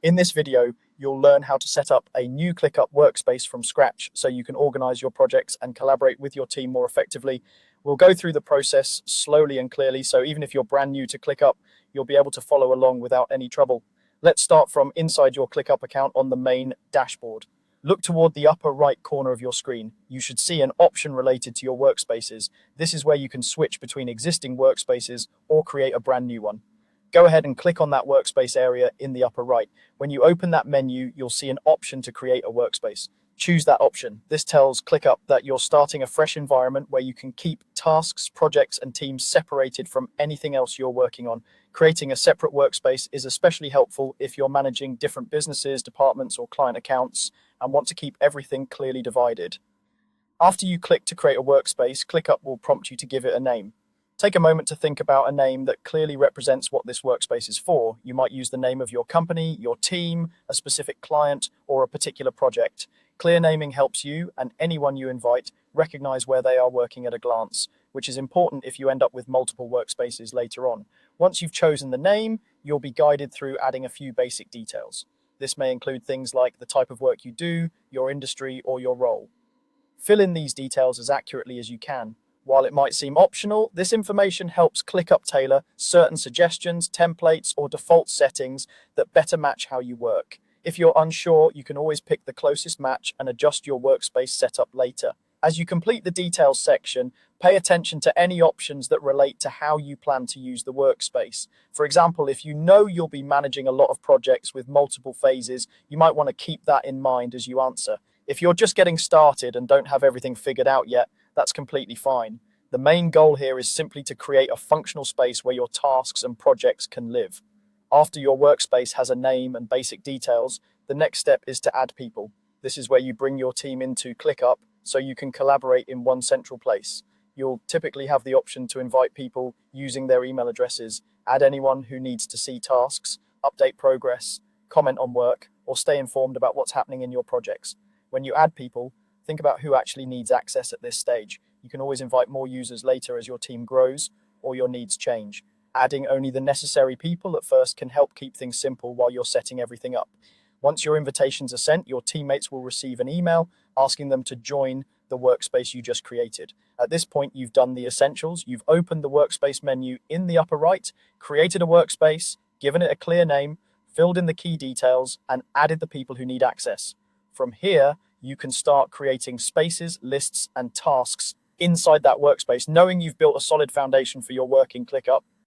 In this video, you'll learn how to set up a new ClickUp workspace from scratch so you can organize your projects and collaborate with your team more effectively. We'll go through the process slowly and clearly, so even if you're brand new to ClickUp, you'll be able to follow along without any trouble. Let's start from inside your ClickUp account on the main dashboard. Look toward the upper right corner of your screen. You should see an option related to your workspaces. This is where you can switch between existing workspaces or create a brand new one. Go ahead and click on that workspace area in the upper right. When you open that menu, you'll see an option to create a workspace. Choose that option. This tells ClickUp that you're starting a fresh environment where you can keep tasks, projects, and teams separated from anything else you're working on. Creating a separate workspace is especially helpful if you're managing different businesses, departments, or client accounts and want to keep everything clearly divided. After you click to create a workspace, ClickUp will prompt you to give it a name. Take a moment to think about a name that clearly represents what this workspace is for. You might use the name of your company, your team, a specific client, or a particular project. Clear naming helps you and anyone you invite recognize where they are working at a glance, which is important if you end up with multiple workspaces later on. Once you've chosen the name, you'll be guided through adding a few basic details. This may include things like the type of work you do, your industry, or your role. Fill in these details as accurately as you can. While it might seem optional, this information helps ClickUp tailor certain suggestions, templates, or default settings that better match how you work. If you're unsure, you can always pick the closest match and adjust your workspace setup later. As you complete the details section, pay attention to any options that relate to how you plan to use the workspace. For example, if you know you'll be managing a lot of projects with multiple phases, you might want to keep that in mind as you answer. If you're just getting started and don't have everything figured out yet, that's completely fine. The main goal here is simply to create a functional space where your tasks and projects can live. After your workspace has a name and basic details, the next step is to add people. This is where you bring your team into ClickUp so you can collaborate in one central place. You'll typically have the option to invite people using their email addresses, add anyone who needs to see tasks, update progress, comment on work, or stay informed about what's happening in your projects. When you add people, think about who actually needs access at this stage. You can always invite more users later as your team grows or your needs change. Adding only the necessary people at first can help keep things simple while you're setting everything up. Once your invitations are sent, your teammates will receive an email asking them to join the workspace you just created. At this point, you've done the essentials. You've opened the workspace menu in the upper right, created a workspace, given it a clear name, filled in the key details, and added the people who need access. From here, you can start creating spaces, lists, and tasks inside that workspace. Knowing you've built a solid foundation for your work in ClickUp,